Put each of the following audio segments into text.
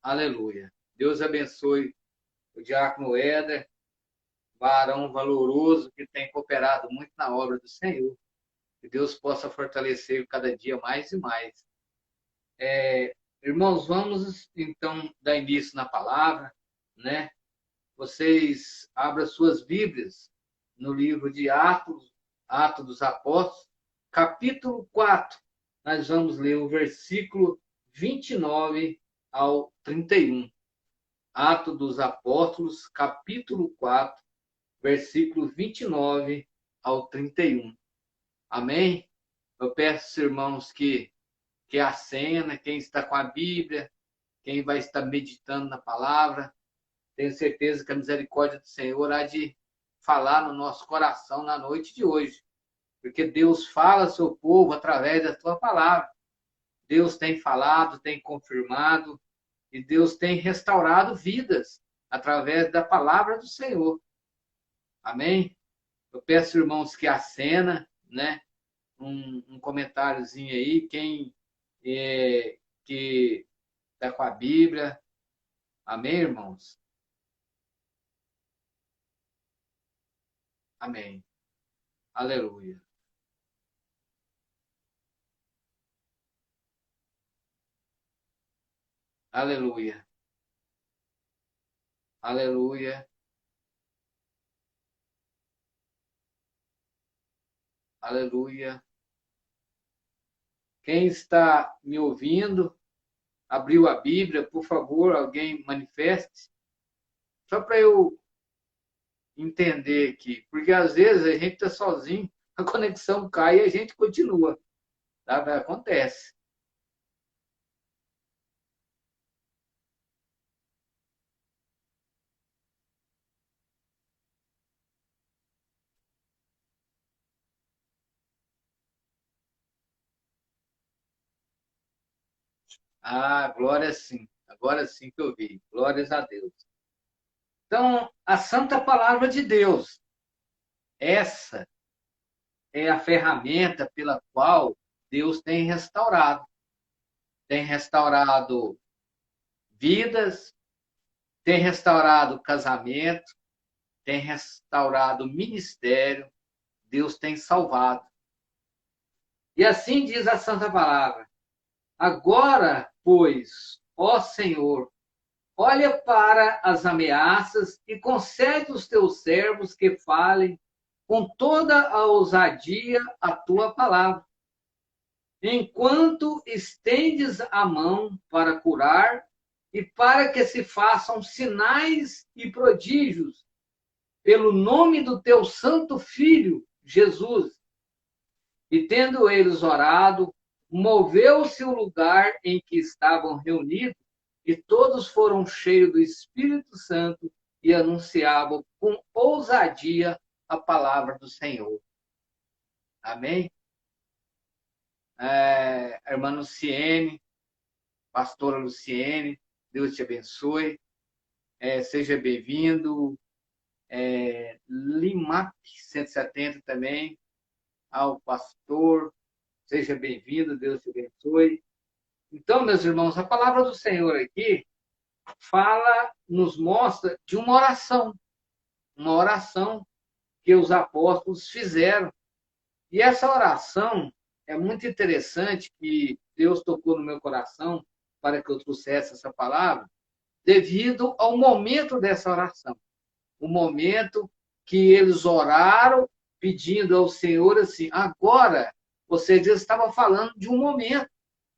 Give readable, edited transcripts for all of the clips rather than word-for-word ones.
Aleluia. Deus abençoe o diácono Éder, varão valoroso que tem cooperado muito na obra do Senhor. Que Deus possa fortalecer cada dia mais e mais. Irmãos, vamos então dar início na palavra, né? Vocês abram suas Bíblias no livro de Atos, Atos dos Apóstolos, capítulo 4. Nós vamos ler o versículo 29 ao 31. Atos dos Apóstolos, capítulo 4, versículo 29 ao 31. Amém? Eu peço, irmãos, que acena, quem está com a Bíblia, quem vai estar meditando na palavra, tenho certeza que a misericórdia do Senhor há de falar no nosso coração na noite de hoje, porque Deus fala ao seu povo através da sua palavra. Deus tem falado, tem confirmado, e Deus tem restaurado vidas através da palavra do Senhor. Amém? Eu peço, irmãos, que acena, né? Um comentáriozinho aí, quem que está com a Bíblia. Amém, irmãos? Amém. Aleluia. Aleluia. Aleluia. Aleluia. Quem está me ouvindo, abriu a Bíblia, por favor, alguém manifeste, só para eu entender aqui, porque às vezes a gente está sozinho, a conexão cai e a gente continua, tá? Acontece. Ah, glória sim, agora sim que eu vi, glórias a Deus. Então, a santa palavra de Deus, essa é a ferramenta pela qual Deus tem restaurado vidas, tem restaurado casamento, tem restaurado ministério, Deus tem salvado. E assim diz a Santa Palavra: agora, pois, ó Senhor, olha para as ameaças e concede aos teus servos que falem com toda a ousadia a tua palavra, enquanto estendes a mão para curar e para que se façam sinais e prodígios pelo nome do teu santo Filho, Jesus. E tendo eles orado, moveu-se o lugar em que estavam reunidos, e todos foram cheios do Espírito Santo e anunciavam com ousadia a palavra do Senhor. Amém? A irmã Luciene, pastora Luciene, Deus te abençoe. Seja bem-vindo. Limap 170 também, ao pastor. Seja bem-vindo, Deus te abençoe. Então, meus irmãos, a palavra do Senhor aqui fala, nos mostra de uma oração que os apóstolos fizeram. E essa oração é muito interessante, que Deus tocou no meu coração para que eu trouxesse essa palavra, devido ao momento dessa oração. O momento que eles oraram, pedindo ao Senhor assim, agora, vocês estavam falando de um momento.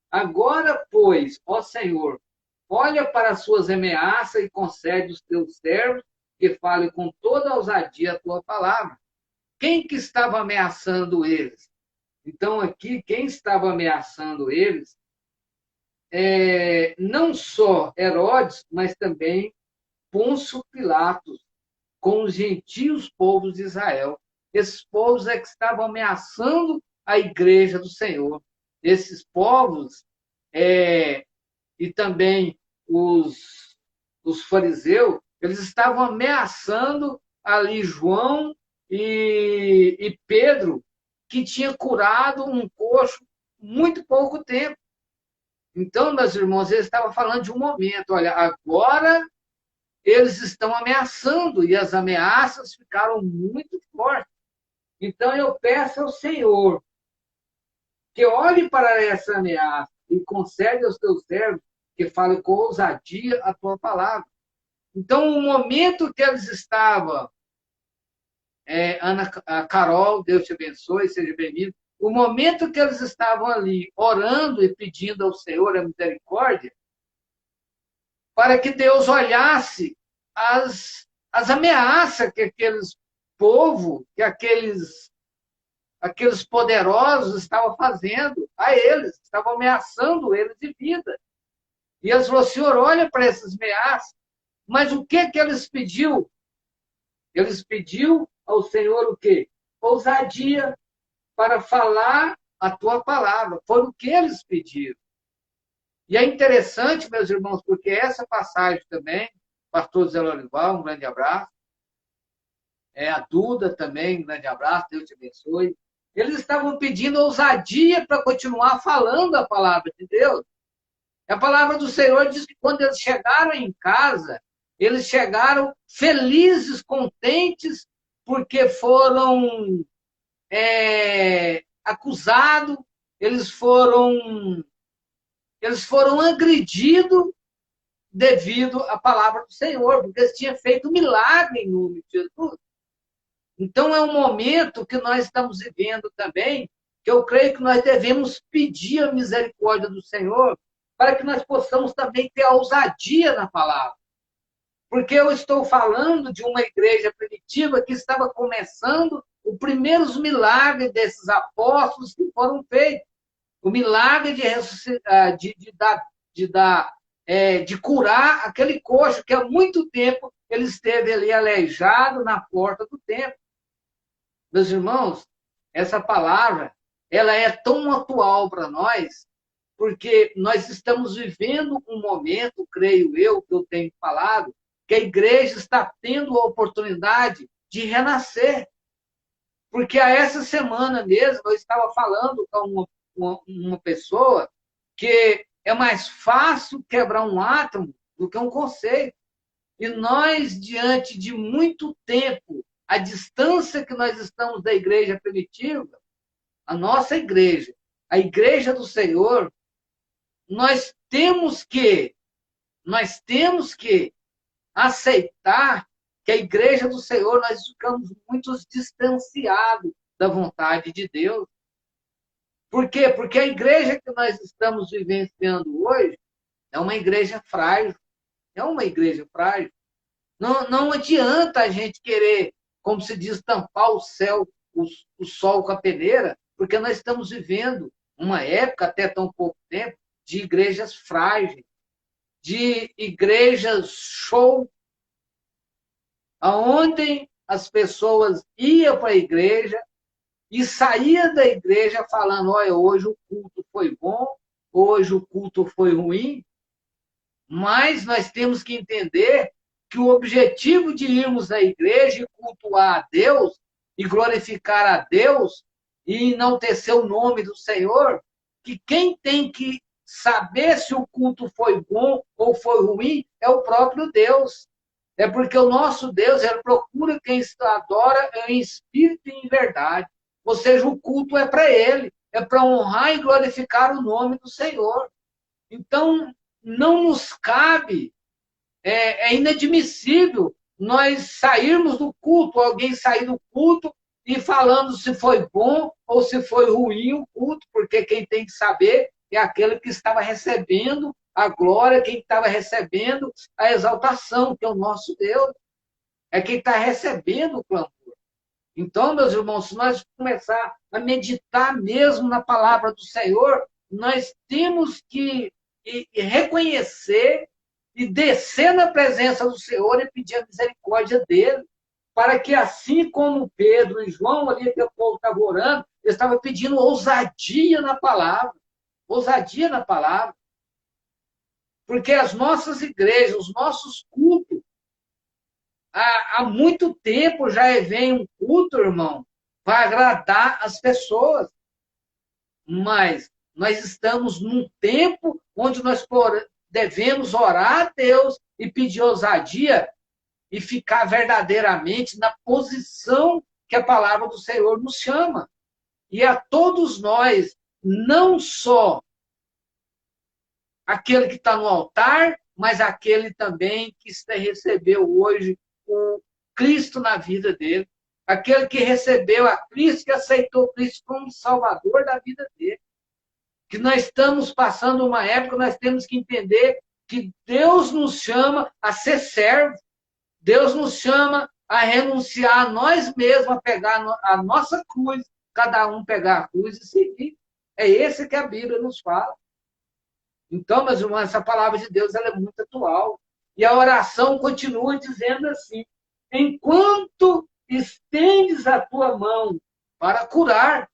Agora, pois, ó Senhor, olha para as suas ameaças e concede os teus servos que falem com toda a ousadia a tua palavra. Quem que estava ameaçando eles? Então, aqui, quem estava ameaçando eles não só Herodes, mas também Pôncio Pilatos, com os gentios povos de Israel. Esses povos é que estavam ameaçando a igreja do Senhor. Esses povos e também os fariseus, eles estavam ameaçando ali João e Pedro, que tinha curado um coxo muito pouco tempo. Então, meus irmãos, ele estava falando de um momento. Olha, agora eles estão ameaçando e as ameaças ficaram muito fortes. Então, eu peço ao Senhor que olhe para essa ameaça e concede aos teus servos que falem com ousadia a tua palavra. Então, o momento que eles estavam, Ana Carol, Deus te abençoe, seja bem-vindo. O momento que eles estavam ali orando e pedindo ao Senhor a misericórdia, para que Deus olhasse as ameaças que aqueles povo, que aqueles poderosos estavam fazendo a eles, estavam ameaçando eles de vida. E eles falaram, Senhor, olha para essas ameaças. Mas o que eles pediu? Eles pediu ao Senhor o quê? Ousadia para falar a tua palavra. Foi o que eles pediram. E é interessante, meus irmãos, porque essa passagem também, pastor Zé Lorival, um grande abraço, a Duda também, um grande abraço, Deus te abençoe. Eles estavam pedindo ousadia para continuar falando a palavra de Deus. A palavra do Senhor diz que quando eles chegaram em casa, eles chegaram felizes, contentes, porque foram acusados, eles foram agredidos devido à palavra do Senhor, porque eles tinham feito um milagre em nome de Jesus. Então, é um momento que nós estamos vivendo também, que eu creio que nós devemos pedir a misericórdia do Senhor para que nós possamos também ter a ousadia na palavra. Porque eu estou falando de uma igreja primitiva que estava começando os primeiros milagres desses apóstolos que foram feitos. O milagre de curar aquele coxo que há muito tempo ele esteve ali aleijado na porta do templo. Meus irmãos, essa palavra ela é tão atual para nós, porque nós estamos vivendo um momento, creio eu, que eu tenho falado, que a igreja está tendo a oportunidade de renascer. Porque a essa semana mesmo eu estava falando com uma pessoa que é mais fácil quebrar um átomo do que um conceito. E nós, diante de muito tempo, a distância que nós estamos da igreja primitiva, a nossa igreja, a igreja do Senhor, nós temos que aceitar que a igreja do Senhor, nós ficamos muito distanciados da vontade de Deus. Por quê? Porque a igreja que nós estamos vivenciando hoje é uma igreja frágil. É uma igreja frágil. Não adianta a gente querer, como se diz, tampar o céu, o sol com a peneira, porque nós estamos vivendo uma época, até tão pouco tempo, de igrejas frágeis, de igrejas show, aonde as pessoas iam para a igreja e saíam da igreja falando, olha, hoje o culto foi bom, hoje o culto foi ruim, mas nós temos que entender que o objetivo de irmos à igreja e cultuar a Deus e glorificar a Deus e enaltecer o nome do Senhor, que quem tem que saber se o culto foi bom ou foi ruim é o próprio Deus. É porque o nosso Deus, ele procura quem adora em espírito e em verdade. Ou seja, o culto é para ele, é para honrar e glorificar o nome do Senhor. Então, não nos cabe, é inadmissível nós sairmos do culto, alguém sair do culto e falando se foi bom ou se foi ruim o culto, porque quem tem que saber é aquele que estava recebendo a glória, quem estava recebendo a exaltação, que é o nosso Deus. É quem está recebendo o clamor. Então, meus irmãos, se nós começar a meditar mesmo na palavra do Senhor, nós temos que reconhecer e descer na presença do Senhor e pedir a misericórdia dele, para que assim como Pedro e João, ali que o povo estava orando, eles estavam pedindo ousadia na palavra. Ousadia na palavra. Porque as nossas igrejas, os nossos cultos, há muito tempo já vem um culto, irmão, para agradar as pessoas. Mas Nós estamos num tempo onde nós devemos orar a Deus e pedir ousadia e ficar verdadeiramente na posição que a palavra do Senhor nos chama. E a todos nós, não só aquele que está no altar, mas aquele também que recebeu hoje o Cristo na vida dele. Aquele que recebeu a Cristo, que aceitou Cristo como Salvador da vida dele. Que nós estamos passando uma época, nós temos que entender que Deus nos chama a ser servo. Deus nos chama a renunciar a nós mesmos, a pegar a nossa cruz, cada um pegar a cruz e seguir. É esse que a Bíblia nos fala. Então, meus irmãos, essa palavra de Deus ela é muito atual. E a oração continua dizendo assim: enquanto estendes a tua mão para curar,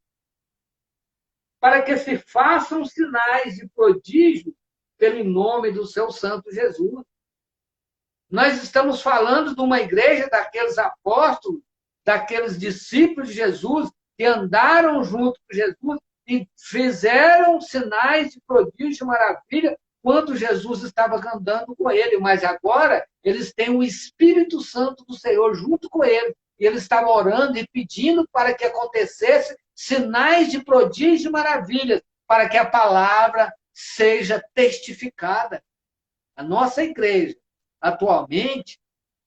para que se façam sinais de prodígio pelo nome do seu santo Jesus. Nós estamos falando de uma igreja daqueles apóstolos, daqueles discípulos de Jesus, que andaram junto com Jesus e fizeram sinais de prodígio e maravilha quando Jesus estava andando com ele. Mas agora eles têm o Espírito Santo do Senhor junto com ele. E eles estavam orando e pedindo para que acontecesse sinais de prodígio e maravilhas, para que a palavra seja testificada. A nossa igreja, atualmente,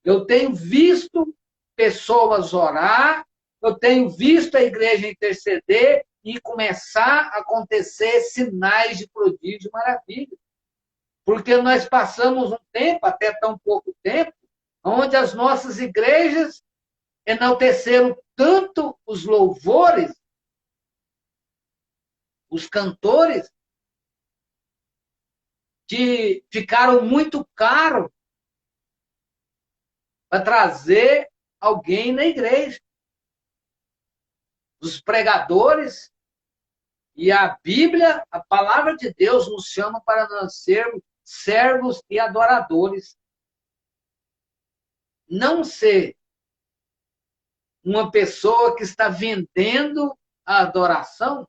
eu tenho visto pessoas orar, eu tenho visto a igreja interceder e começar a acontecer sinais de prodígio e maravilha. Porque nós passamos um tempo, até tão pouco tempo, onde as nossas igrejas enalteceram tanto os louvores, os cantores, que ficaram muito caros para trazer alguém na igreja. Os pregadores e a Bíblia, a palavra de Deus, nos chama para nós sermos servos e adoradores. Não ser uma pessoa que está vendendo a adoração.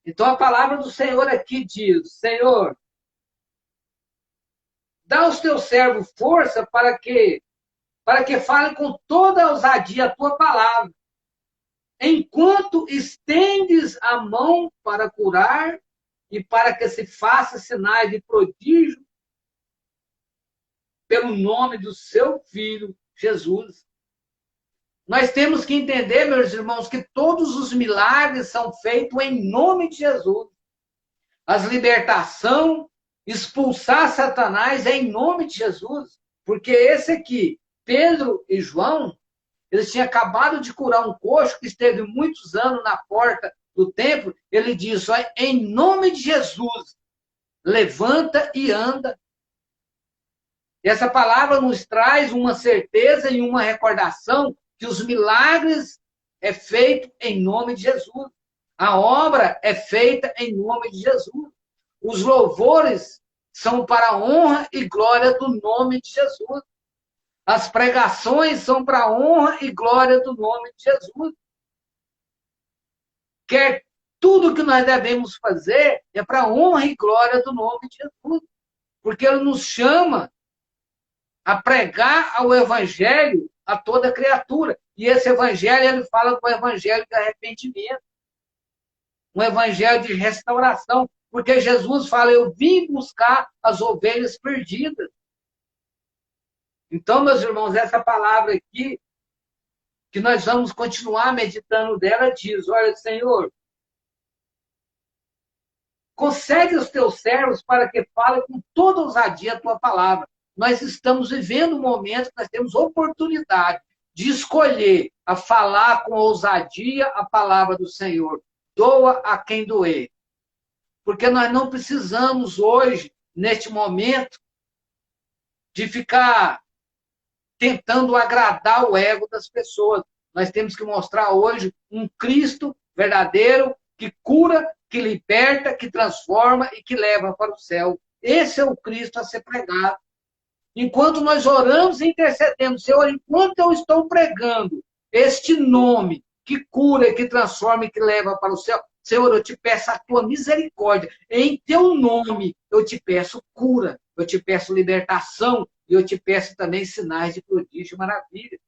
Então a palavra do Senhor aqui diz: Senhor, dá aos teus servos força para que falem com toda a ousadia a tua palavra, enquanto estendes a mão para curar e para que se faça sinais de prodígio pelo nome do seu Filho, Jesus. Nós temos que entender, meus irmãos, que todos os milagres são feitos em nome de Jesus. As libertação, expulsar Satanás é em nome de Jesus. Porque esse aqui, Pedro e João, eles tinham acabado de curar um coxo que esteve muitos anos na porta do templo. Ele diz: em nome de Jesus, levanta e anda. E essa palavra nos traz uma certeza e uma recordação que os milagres é feito em nome de Jesus. A obra é feita em nome de Jesus. Os louvores são para a honra e glória do nome de Jesus. As pregações são para a honra e glória do nome de Jesus. Tudo que nós devemos fazer é para a honra e glória do nome de Jesus. Porque ele nos chama a pregar ao evangelho a toda criatura. E esse evangelho, ele fala do evangelho de arrependimento. Um evangelho de restauração. Porque Jesus fala: eu vim buscar as ovelhas perdidas. Então, meus irmãos, essa palavra aqui, que nós vamos continuar meditando dela, diz: olha, Senhor, concede os teus servos para que falem com toda ousadia a tua palavra. Nós estamos vivendo um momento que nós temos oportunidade de escolher a falar com ousadia a palavra do Senhor. Doa a quem doer. Porque nós não precisamos hoje, neste momento, de ficar tentando agradar o ego das pessoas. Nós temos que mostrar hoje um Cristo verdadeiro que cura, que liberta, que transforma e que leva para o céu. Esse é o Cristo a ser pregado. Enquanto nós oramos e intercedemos, Senhor, enquanto eu estou pregando este nome que cura, que transforma e que leva para o céu, Senhor, eu te peço a tua misericórdia. Em teu nome, eu te peço cura, eu te peço libertação, e eu te peço também sinais de prodígio e maravilha.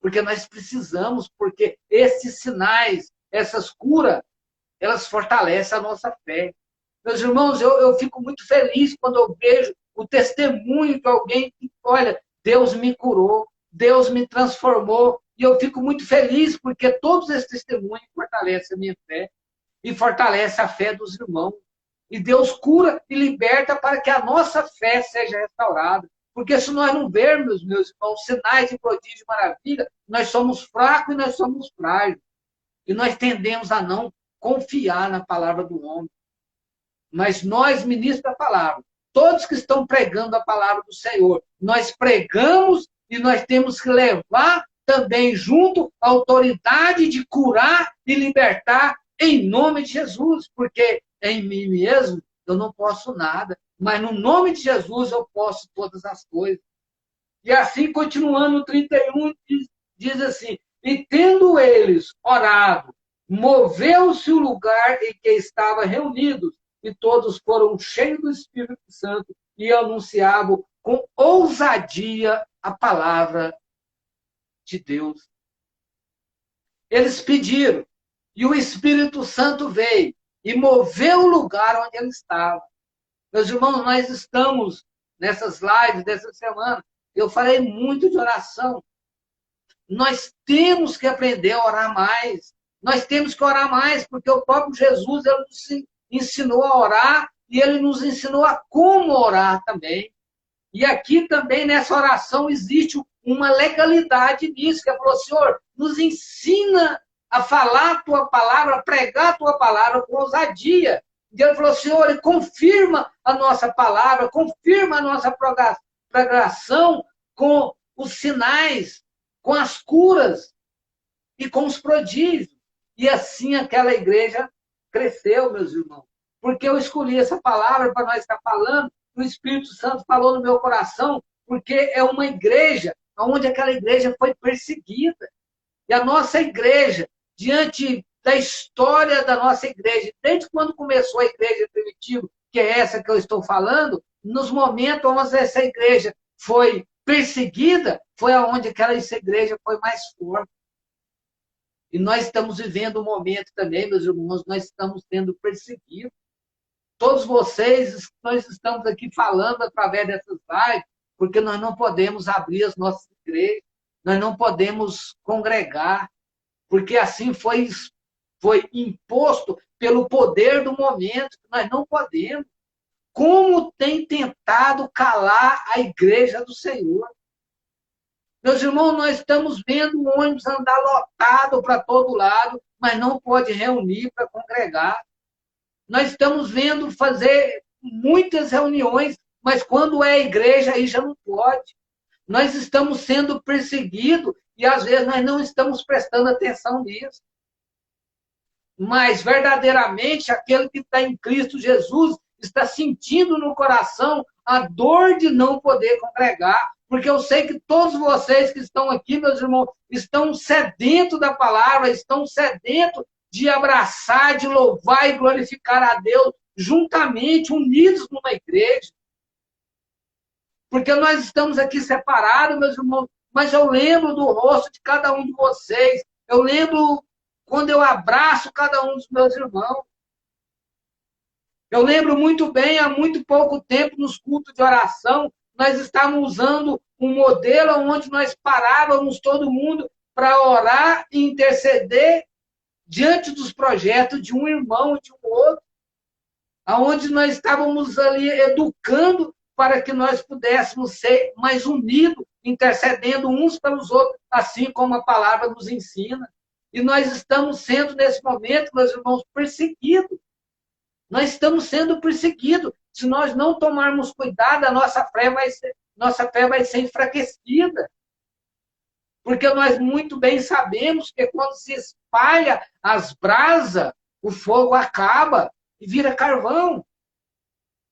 Porque nós precisamos, porque esses sinais, essas curas, elas fortalecem a nossa fé. Meus irmãos, eu fico muito feliz quando eu vejo o testemunho de alguém que, olha, Deus me curou, Deus me transformou, e eu fico muito feliz porque todos esses testemunhos fortalecem a minha fé e fortalecem a fé dos irmãos. E Deus cura e liberta para que a nossa fé seja restaurada. Porque se nós não vermos, meus irmãos, sinais de prodígio e maravilha, nós somos fracos e nós somos frágeis. E nós tendemos a não confiar na palavra do homem. Mas nós, ministros da palavra, todos que estão pregando a palavra do Senhor, nós pregamos e nós temos que levar também junto a autoridade de curar e libertar em nome de Jesus, porque em mim mesmo eu não posso nada, mas no nome de Jesus eu posso todas as coisas. E assim, continuando o 31, diz assim, e tendo eles orado, moveu-se o lugar em que estavam reunidos, e todos foram cheios do Espírito Santo e anunciavam com ousadia a palavra de Deus. Eles pediram, e o Espírito Santo veio e moveu o lugar onde ele estava. Meus irmãos, nós estamos nessas lives dessa semana, eu falei muito de oração. Nós temos que aprender a orar mais. Nós temos que orar mais, porque o próprio Jesus ele nos ensinou a orar e ele nos ensinou a como orar também. E aqui também nessa oração existe uma legalidade nisso, que é falou, Senhor, nos ensina a falar a tua palavra, a pregar a tua palavra com ousadia. E ele falou, Senhor, confirma a nossa palavra, confirma a nossa pregação com os sinais, com as curas e com os prodígios. E assim aquela igreja cresceu, meus irmãos. Porque eu escolhi essa palavra para nós estar falando, o Espírito Santo falou no meu coração, porque é uma igreja onde aquela igreja foi perseguida. E a nossa igreja, diante da história da nossa igreja, desde quando começou a igreja primitiva, que é essa que eu estou falando, nos momentos onde essa igreja foi perseguida, foi aonde aquela igreja foi mais forte. E nós estamos vivendo um momento também, meus irmãos, nós estamos sendo perseguidos. Todos vocês, nós estamos aqui falando através dessas lives, porque nós não podemos abrir as nossas igrejas, nós não podemos congregar, porque assim foi imposto pelo poder do momento, que nós não podemos. Como tem tentado calar a igreja do Senhor. Meus irmãos, nós estamos vendo o ônibus andar lotado para todo lado, mas não pode reunir para congregar. Nós estamos vendo fazer muitas reuniões, mas quando é igreja, aí já não pode. Nós estamos sendo perseguidos e às vezes nós não estamos prestando atenção nisso. Mas verdadeiramente aquele que está em Cristo Jesus está sentindo no coração a dor de não poder congregar, porque eu sei que todos vocês que estão aqui, meus irmãos, estão sedentos da palavra, estão sedentos de abraçar, de louvar e glorificar a Deus juntamente, unidos numa igreja. Porque nós estamos aqui separados, meus irmãos, mas eu lembro do rosto de cada um de vocês, eu lembro quando eu abraço cada um dos meus irmãos. Eu lembro muito bem, há muito pouco tempo, nos cultos de oração, nós estávamos usando um modelo onde nós parávamos todo mundo para orar e interceder diante dos projetos de um irmão e de um outro, aonde nós estávamos ali educando para que nós pudéssemos ser mais unidos, intercedendo uns pelos outros, assim como a palavra nos ensina. E nós estamos sendo, nesse momento, meus irmãos, perseguidos. Nós estamos sendo perseguidos. Se nós não tomarmos cuidado, a nossa fé vai ser enfraquecida. Porque nós muito bem sabemos que quando se espalha as brasas, o fogo acaba e vira carvão.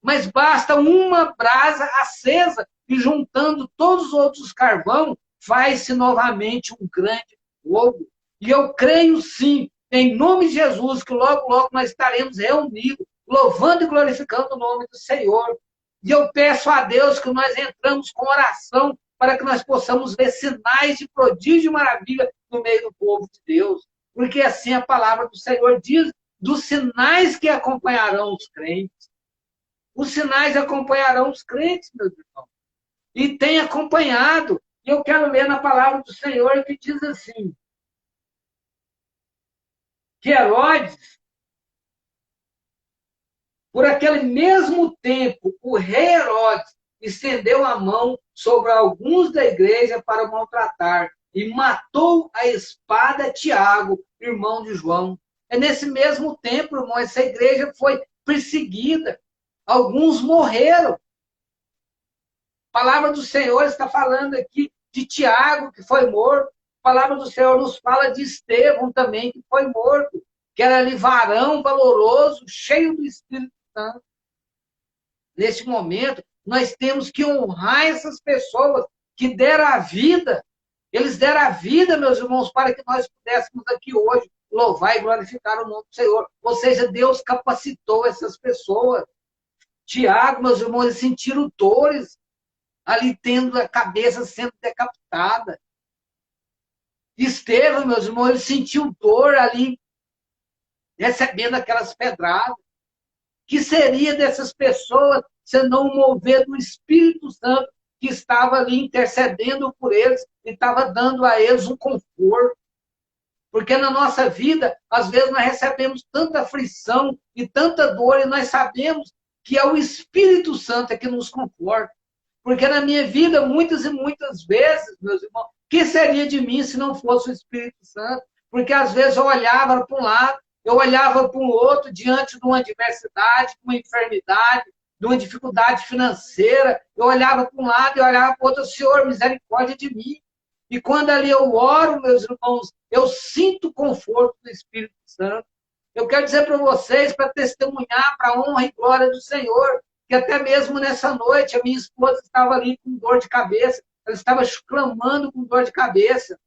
Mas basta uma brasa acesa e juntando todos os outros carvão, faz-se novamente um grande fogo. E eu creio sim, em nome de Jesus, que logo, logo nós estaremos reunidos, louvando e glorificando o nome do Senhor. E eu peço a Deus que nós entramos com oração para que nós possamos ver sinais de prodígio e maravilha no meio do povo de Deus. Porque assim a palavra do Senhor diz dos sinais que acompanharão os crentes. Os sinais acompanharão os crentes, meus irmãos. E tem acompanhado. E eu quero ler na palavra do Senhor que diz assim, que Herodes, por aquele mesmo tempo, o rei Herodes estendeu a mão sobre alguns da igreja para maltratar e matou a espada Tiago, irmão de João. É nesse mesmo tempo, irmão, essa igreja foi perseguida. Alguns morreram. A palavra do Senhor está falando aqui de Tiago, que foi morto. A palavra do Senhor nos fala de Estevão também, que foi morto. Que era ali varão valoroso, cheio do Espírito Santo. Neste momento, nós temos que honrar essas pessoas que deram a vida. Eles deram a vida, meus irmãos, para que nós pudéssemos aqui hoje louvar e glorificar o nome do Senhor. Ou seja, Deus capacitou essas pessoas. Tiago, meus irmãos, eles sentiram dores ali tendo a cabeça sendo decapitada. Estevão, meus irmãos, ele sentiu dor ali recebendo aquelas pedradas. Que seria dessas pessoas se não o mover do Espírito Santo que estava ali intercedendo por eles e estava dando a eles um conforto? Porque na nossa vida, às vezes nós recebemos tanta aflição e tanta dor e nós sabemos que é o Espírito Santo que nos conforta. Porque na minha vida, muitas e muitas vezes, meus irmãos, o que seria de mim se não fosse o Espírito Santo? Porque às vezes eu olhava para um lado, eu olhava para o outro diante de uma adversidade, de uma enfermidade, de uma dificuldade financeira. Eu olhava para um lado e olhava para o outro, Senhor, misericórdia de mim. E quando ali eu oro, meus irmãos, eu sinto o conforto do Espírito Santo. Eu quero dizer para vocês, para testemunhar para a honra e glória do Senhor, que até mesmo nessa noite a minha esposa estava ali com dor de cabeça, ela estava clamando com dor de cabeça.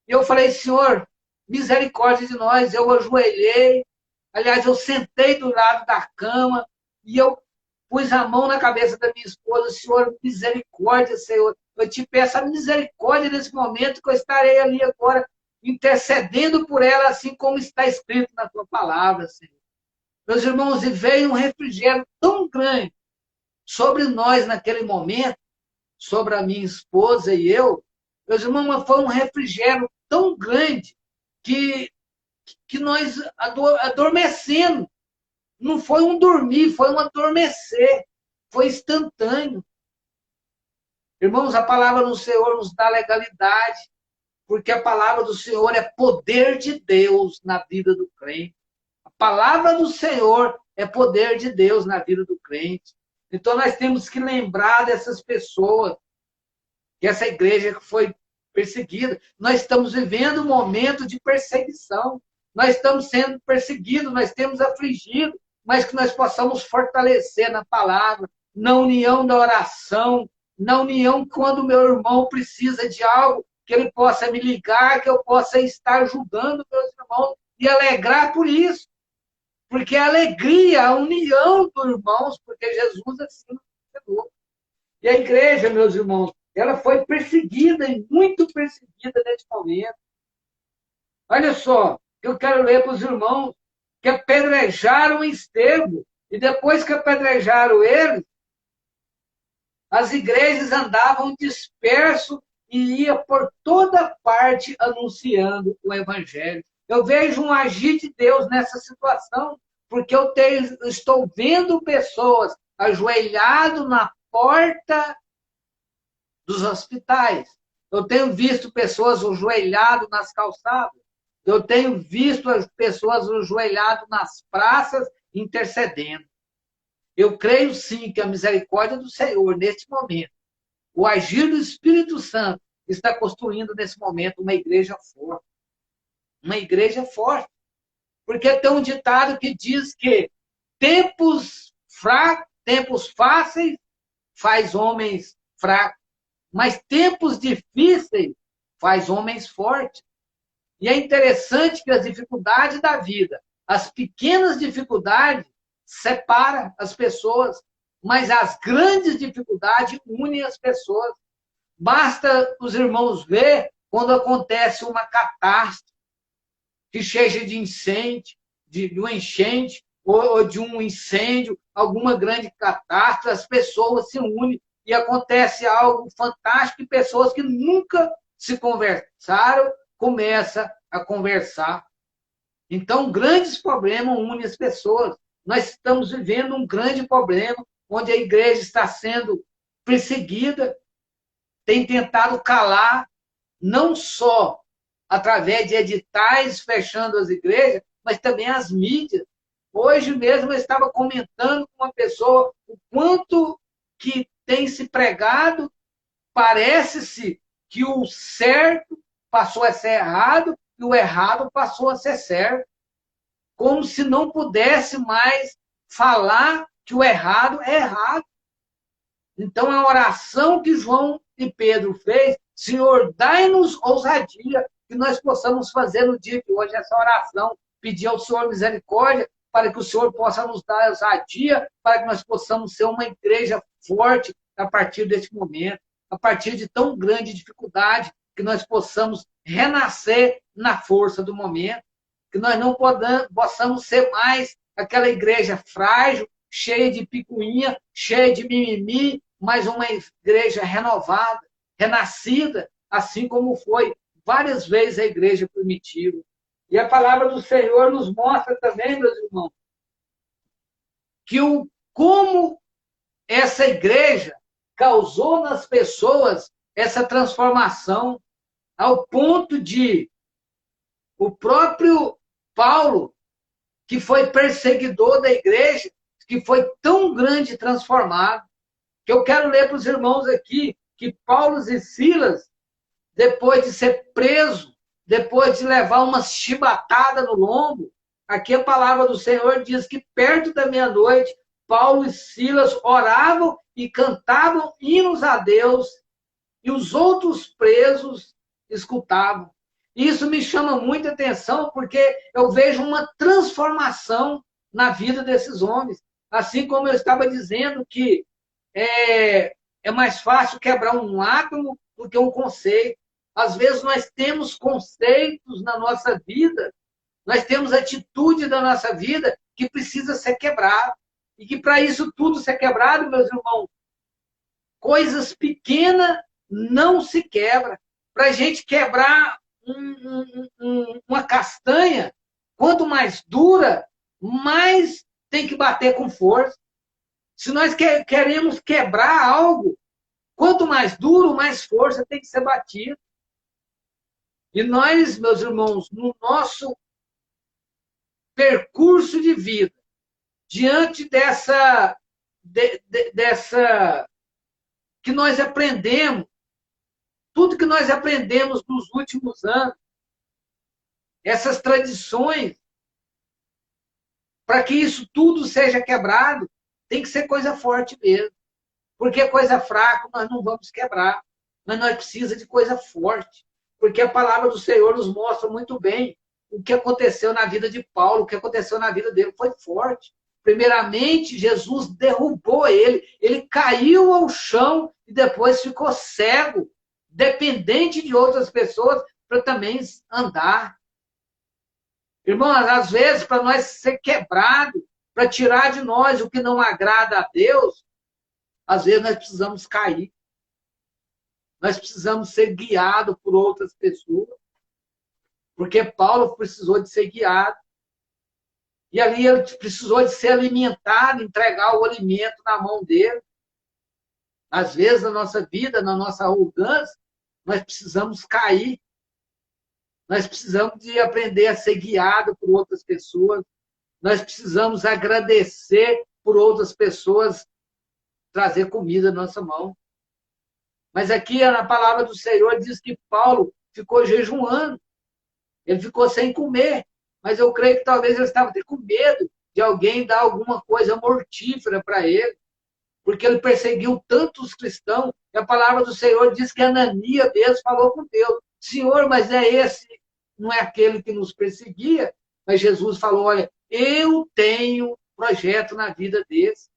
E eu falei, Senhor, misericórdia de nós. Eu ajoelhei, aliás, eu sentei do lado da cama e eu pus a mão na cabeça da minha esposa, Senhor, misericórdia, Senhor. Eu te peço a misericórdia nesse momento que eu estarei ali agora intercedendo por ela, assim como está escrito na tua palavra, Senhor. Meus irmãos, e veio um refrigério tão grande sobre nós naquele momento, sobre a minha esposa e eu. Meus irmãos, foi um refrigério tão grande que nós adormecemos. Não foi um dormir, foi um adormecer. Foi instantâneo. Irmãos, a palavra do Senhor nos dá legalidade, porque a palavra do Senhor é poder de Deus na vida do crente. A palavra do Senhor é poder de Deus na vida do crente. Então nós temos que lembrar dessas pessoas, que essa igreja que foi perseguida. Nós estamos vivendo um momento de perseguição. Nós estamos sendo perseguidos, nós temos afligido, mas que nós possamos fortalecer na palavra, na união da oração, na união quando o meu irmão precisa de algo, que ele possa me ligar, que eu possa estar ajudando meus irmãos e alegrar por isso. Porque a alegria, a união dos irmãos, porque Jesus assim nos ensinou. E a igreja, meus irmãos, ela foi perseguida e muito perseguida nesse momento. Olha só, eu quero ler para os irmãos que apedrejaram Estevão. E depois que apedrejaram ele, as igrejas andavam dispersos e ia por toda parte anunciando o evangelho. Eu vejo um agir de Deus nessa situação, porque eu estou vendo pessoas ajoelhadas na porta dos hospitais. Eu tenho visto pessoas ajoelhadas nas calçadas. Eu tenho visto as pessoas ajoelhadas nas praças intercedendo. Eu creio sim que a misericórdia do Senhor, neste momento, o agir do Espírito Santo, está construindo nesse momento uma igreja forte. Uma igreja forte. Porque tem um ditado que diz que tempos fracos, tempos fáceis, faz homens fracos. Mas tempos difíceis faz homens fortes. E é interessante que as dificuldades da vida, as pequenas dificuldades, separam as pessoas, mas as grandes dificuldades unem as pessoas. Basta os irmãos ver quando acontece uma catástrofe, que seja de incêndio, de uma enchente, ou de um incêndio, alguma grande catástrofe, as pessoas se unem e acontece algo fantástico e pessoas que nunca se conversaram começam a conversar. Então, grandes problemas unem as pessoas. Nós estamos vivendo um grande problema, onde a igreja está sendo perseguida, tem tentado calar, não só através de editais fechando as igrejas, mas também as mídias. Hoje mesmo eu estava comentando com uma pessoa o quanto que tem se pregado, parece-se que o certo passou a ser errado e o errado passou a ser certo. Como se não pudesse mais falar que o errado é errado. Então, a oração que João e Pedro fez, Senhor, dai-nos ousadia, que nós possamos fazer no dia de hoje essa oração, pedir ao Senhor misericórdia, para que o Senhor possa nos dar ousadia, para que nós possamos ser uma igreja forte a partir deste momento, a partir de tão grande dificuldade, que nós possamos renascer na força do momento, que nós não possamos ser mais aquela igreja frágil, cheia de picuinha, cheia de mimimi, mas uma igreja renovada, renascida, assim como foi várias vezes a igreja primitiva. E a palavra do Senhor nos mostra também, meus irmãos, que como essa igreja causou nas pessoas essa transformação, ao ponto de o próprio Paulo, que foi perseguidor da igreja, que foi tão grande e transformado, que eu quero ler para os irmãos aqui, que Paulo e Silas, depois de ser preso, depois de levar uma chibatada no lombo, aqui a palavra do Senhor diz que perto da meia-noite, Paulo e Silas oravam e cantavam hinos a Deus, e os outros presos escutavam. Isso me chama muita atenção, porque eu vejo uma transformação na vida desses homens. Assim como eu estava dizendo que é mais fácil quebrar um átomo do que um conceito. Às vezes nós temos conceitos na nossa vida, nós temos atitude da nossa vida que precisa ser quebrado. E que para isso tudo ser quebrado, meus irmãos, coisas pequenas não se quebram. Para a gente quebrar uma castanha, quanto mais dura, mais tem que bater com força. Se nós queremos quebrar algo, quanto mais duro, mais força tem que ser batido. E nós, meus irmãos, no nosso percurso de vida, diante dessa que nós aprendemos, tudo que nós aprendemos nos últimos anos, essas tradições, para que isso tudo seja quebrado, tem que ser coisa forte mesmo. Porque coisa fraca nós não vamos quebrar, mas nós precisamos de coisa forte. Porque a palavra do Senhor nos mostra muito bem o que aconteceu na vida de Paulo, o que aconteceu na vida dele foi forte. Primeiramente, Jesus derrubou ele caiu ao chão e depois ficou cego, dependente de outras pessoas para também andar. Irmãos, às vezes, para nós ser quebrado, para tirar de nós o que não agrada a Deus, às vezes nós precisamos cair. Nós precisamos ser guiados por outras pessoas. Porque Paulo precisou de ser guiado. E ali ele precisou de ser alimentado, entregar o alimento na mão dele. Às vezes, na nossa vida, na nossa arrogância, nós precisamos cair. Nós precisamos de aprender a ser guiado por outras pessoas. Nós precisamos agradecer por outras pessoas trazer comida na nossa mão. Mas aqui na palavra do Senhor diz que Paulo ficou jejuando. Ele ficou sem comer. Mas eu creio que talvez ele estava até com medo de alguém dar alguma coisa mortífera para ele. Porque ele perseguiu tantos cristãos. E a palavra do Senhor diz que Ananias mesmo falou com Deus. Senhor, mas é esse não é aquele que nos perseguia, mas Jesus falou, olha, eu tenho projeto na vida desse.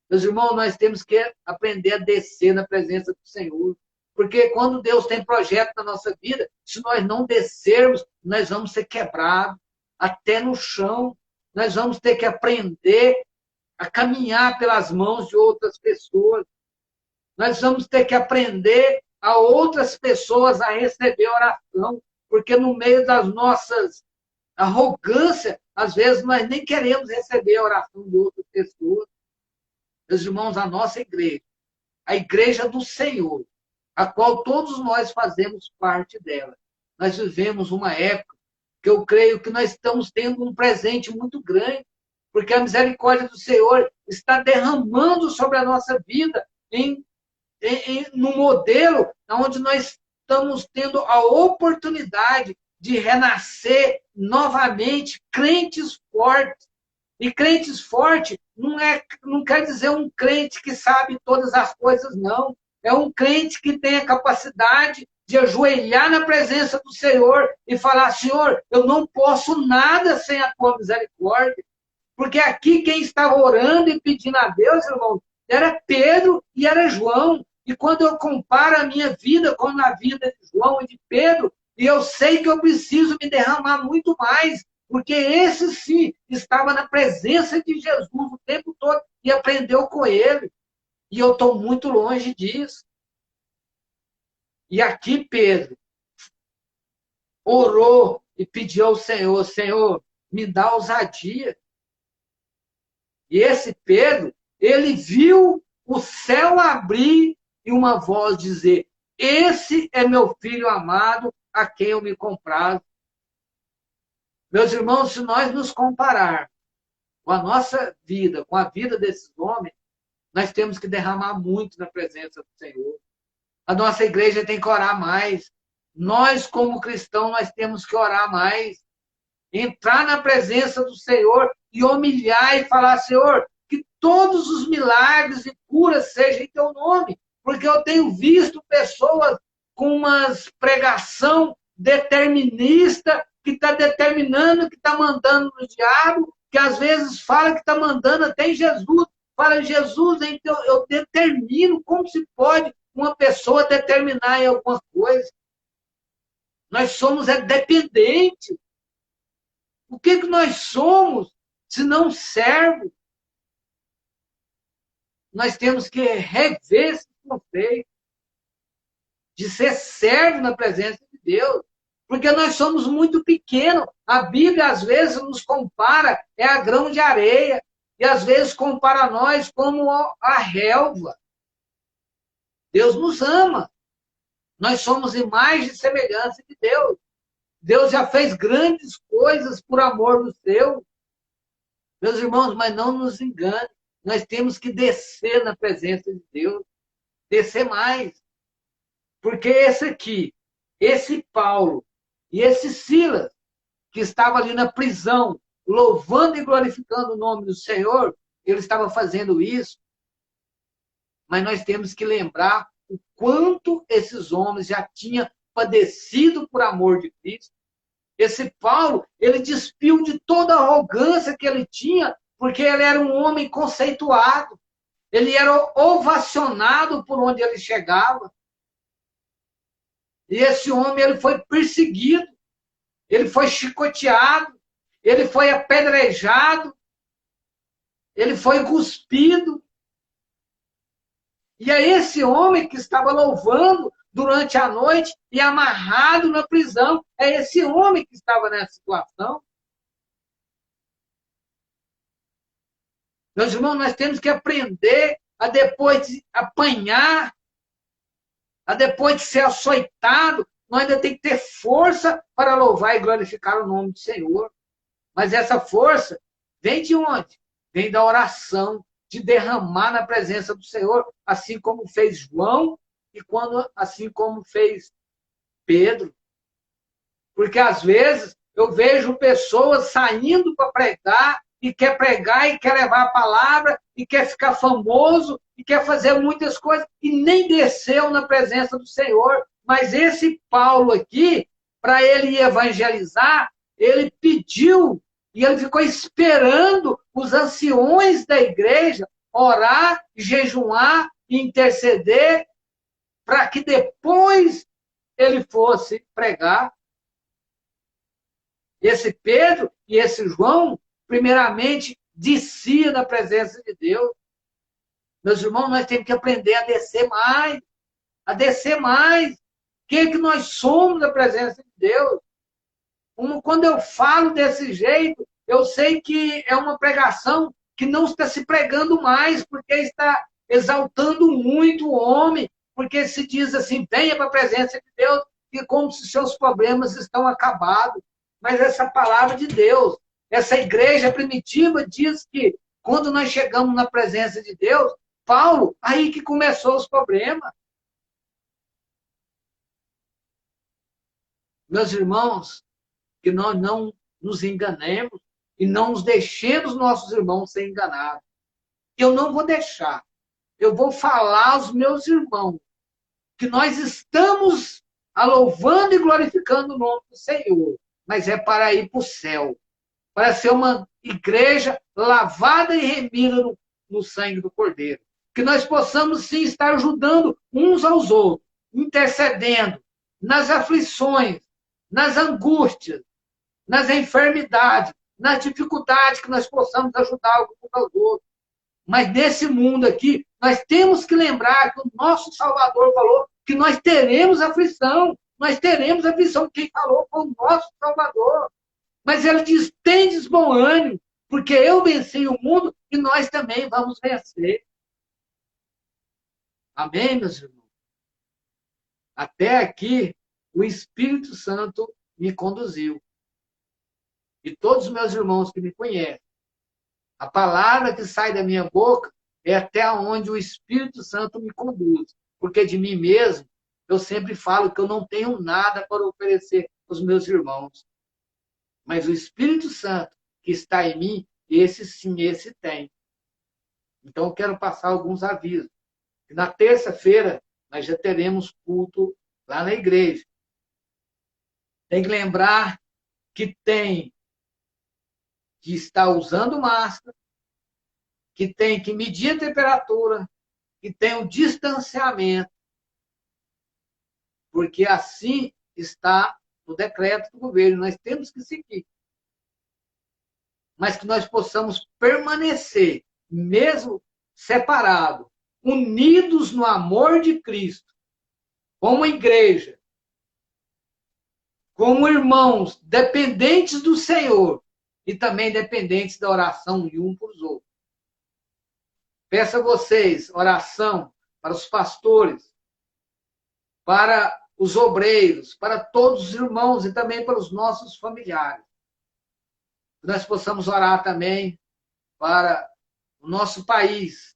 Meus irmãos, nós temos que aprender a descer na presença do Senhor. Porque quando Deus tem projeto na nossa vida, se nós não descermos, nós vamos ser quebrados até no chão. Nós vamos ter que aprender a caminhar pelas mãos de outras pessoas. Nós vamos ter que aprender a outras pessoas a receber oração. Porque no meio das nossas arrogâncias, às vezes nós nem queremos receber a oração de outras pessoas. Meus irmãos, a igreja do Senhor, a qual todos nós fazemos parte dela. Nós vivemos uma época que eu creio que nós estamos tendo um presente muito grande, porque a misericórdia do Senhor está derramando sobre a nossa vida num modelo onde nós estamos tendo a oportunidade de renascer novamente crentes fortes. E crentes fortes não quer dizer um crente que sabe todas as coisas, não. É um crente que tem a capacidade de ajoelhar na presença do Senhor e falar, Senhor, eu não posso nada sem a tua misericórdia. Porque aqui quem estava orando e pedindo a Deus, irmão, era Pedro e era João. E quando eu comparo a minha vida com a vida de João e de Pedro, e eu sei que eu preciso me derramar muito mais, porque esse sim estava na presença de Jesus o tempo todo e aprendeu com ele. E eu estou muito longe disso. E aqui Pedro orou e pediu ao Senhor, Senhor, me dá ousadia. E esse Pedro, ele viu o céu abrir e uma voz dizer, esse é meu filho amado, a quem eu me comprazo. Meus irmãos, se nós nos compararmos com a nossa vida, com a vida desses homens, nós temos que derramar muito na presença do Senhor. A nossa igreja tem que orar mais. Nós, como cristãos, nós temos que orar mais. Entrar na presença do Senhor e humilhar e falar, Senhor, que todos os milagres e curas sejam em teu nome. Porque eu tenho visto pessoas com uma pregação determinista, que está determinando, que está mandando no diabo, que às vezes fala que está mandando até em Jesus. Fala, Jesus, então eu determino. Como se pode uma pessoa determinar em alguma coisa? Nós somos dependentes. O que nós somos se não servos? Nós temos que rever esse conceito de ser servo na presença de Deus. Porque nós somos muito pequenos. A Bíblia, às vezes, nos compara, a grão de areia. E, às vezes, compara nós como a relva. Deus nos ama. Nós somos imagem e semelhança de Deus. Deus já fez grandes coisas por amor do seu. Meus irmãos, mas não nos engane. Nós temos que descer na presença de Deus. Descer mais. Porque esse Paulo e esse Silas, que estava ali na prisão, louvando e glorificando o nome do Senhor, ele estava fazendo isso. Mas nós temos que lembrar o quanto esses homens já tinham padecido por amor de Cristo. Esse Paulo, ele despiu de toda a arrogância que ele tinha, porque ele era um homem conceituado. Ele era ovacionado por onde ele chegava. E esse homem, ele foi perseguido, ele foi chicoteado, ele foi apedrejado, ele foi cuspido. E é esse homem que estava louvando durante a noite e amarrado na prisão. É esse homem que estava nessa situação. Meus irmãos, nós temos que aprender a depois de apanhar, a depois de ser açoitado, nós ainda temos que ter força para louvar e glorificar o nome do Senhor. Mas essa força vem de onde? Vem da oração, de derramar na presença do Senhor, assim como fez João e assim como fez Pedro. Porque às vezes eu vejo pessoas saindo para pregar e quer levar a palavra e quer ficar famoso e quer fazer muitas coisas e nem desceu na presença do Senhor. Mas esse Paulo aqui, para ele ir evangelizar, ele pediu e ele ficou esperando os anciões da igreja orar, jejuar, interceder, para que depois ele fosse pregar. Esse Pedro e esse João, primeiramente, descia da presença de Deus. Meus irmãos, nós temos que aprender a descer mais. A descer mais. Quem é que nós somos na presença de Deus? Quando eu falo desse jeito, eu sei que é uma pregação que não está se pregando mais, porque está exaltando muito o homem, porque se diz assim, venha para a presença de Deus, e como se seus problemas estão acabados. Mas essa palavra de Deus, essa igreja primitiva diz que quando nós chegamos na presença de Deus, Paulo, aí que começou os problemas. Meus irmãos, que nós não nos enganemos e não nos deixemos nossos irmãos ser enganados. Eu não vou deixar. Eu vou falar aos meus irmãos que nós estamos louvando e glorificando o nome do Senhor, mas é para ir para o céu, para ser uma igreja lavada e remida no sangue do Cordeiro. Que nós possamos, sim, estar ajudando uns aos outros, intercedendo nas aflições, nas angústias, nas enfermidades, nas dificuldades, que nós possamos ajudar uns aos outros. Mas nesse mundo aqui, nós temos que lembrar que o nosso Salvador falou que nós teremos aflição. Nós teremos aflição. Quem falou foi o nosso Salvador. Mas ele diz, tendes bom ânimo, porque eu venci o mundo e nós também vamos vencer. Amém, meus irmãos? Até aqui, o Espírito Santo me conduziu. E todos os meus irmãos que me conhecem, a palavra que sai da minha boca é até onde o Espírito Santo me conduz. Porque de mim mesmo, eu sempre falo que eu não tenho nada para oferecer aos meus irmãos. Mas o Espírito Santo que está em mim, esse sim, esse tem. Então, eu quero passar alguns avisos. Na terça-feira, nós já teremos culto lá na igreja. Tem que lembrar que tem que estar usando máscara, que tem que medir a temperatura, que tem um distanciamento, porque assim está no decreto do governo, nós temos que seguir. Mas que nós possamos permanecer, mesmo separados, unidos no amor de Cristo, como igreja, como irmãos, dependentes do Senhor e também dependentes da oração de um para os outros. Peço a vocês oração para os pastores, para os obreiros, para todos os irmãos e também para os nossos familiares. Que nós possamos orar também para o nosso país,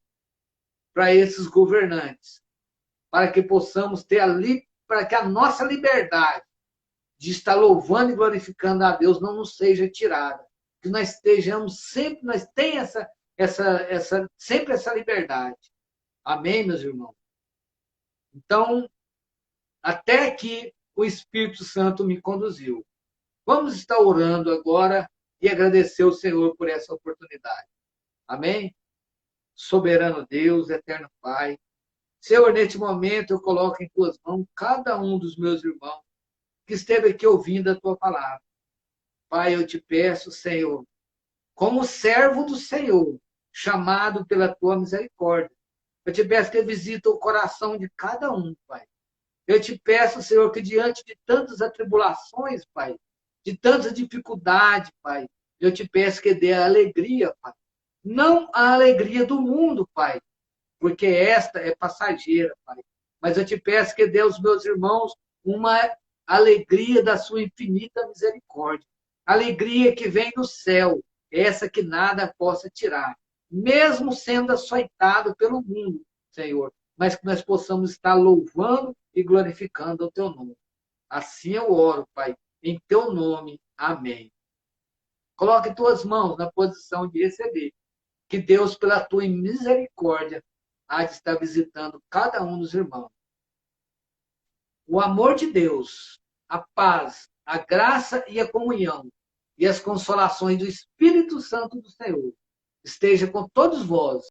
para esses governantes, para que possamos ter para que a nossa liberdade de estar louvando e glorificando a Deus não nos seja tirada. Que nós estejamos sempre, nós tenhamos sempre essa liberdade. Amém, meus irmãos? Então, até aqui o Espírito Santo me conduziu. Vamos estar orando agora e agradecer ao Senhor por essa oportunidade. Amém? Soberano Deus, eterno Pai. Senhor, neste momento eu coloco em tuas mãos cada um dos meus irmãos que esteve aqui ouvindo a tua palavra. Pai, eu te peço, Senhor, como servo do Senhor, chamado pela tua misericórdia, eu te peço que visita o coração de cada um, Pai. Eu te peço, Senhor, que diante de tantas atribulações, Pai, de tantas dificuldades, Pai, eu te peço que dê a alegria, Pai. Não a alegria do mundo, Pai, porque esta é passageira, Pai. Mas eu te peço que dê aos meus irmãos uma alegria da sua infinita misericórdia. Alegria que vem do céu, essa que nada possa tirar. Mesmo sendo açoitado pelo mundo, Senhor, mas que nós possamos estar louvando e glorificando o teu nome. Assim eu oro, Pai, em teu nome. Amém. Coloque tuas mãos na posição de receber. Que Deus, pela tua misericórdia, há de estar visitando cada um dos irmãos. O amor de Deus, a paz, a graça e a comunhão e as consolações do Espírito Santo do Senhor esteja com todos vós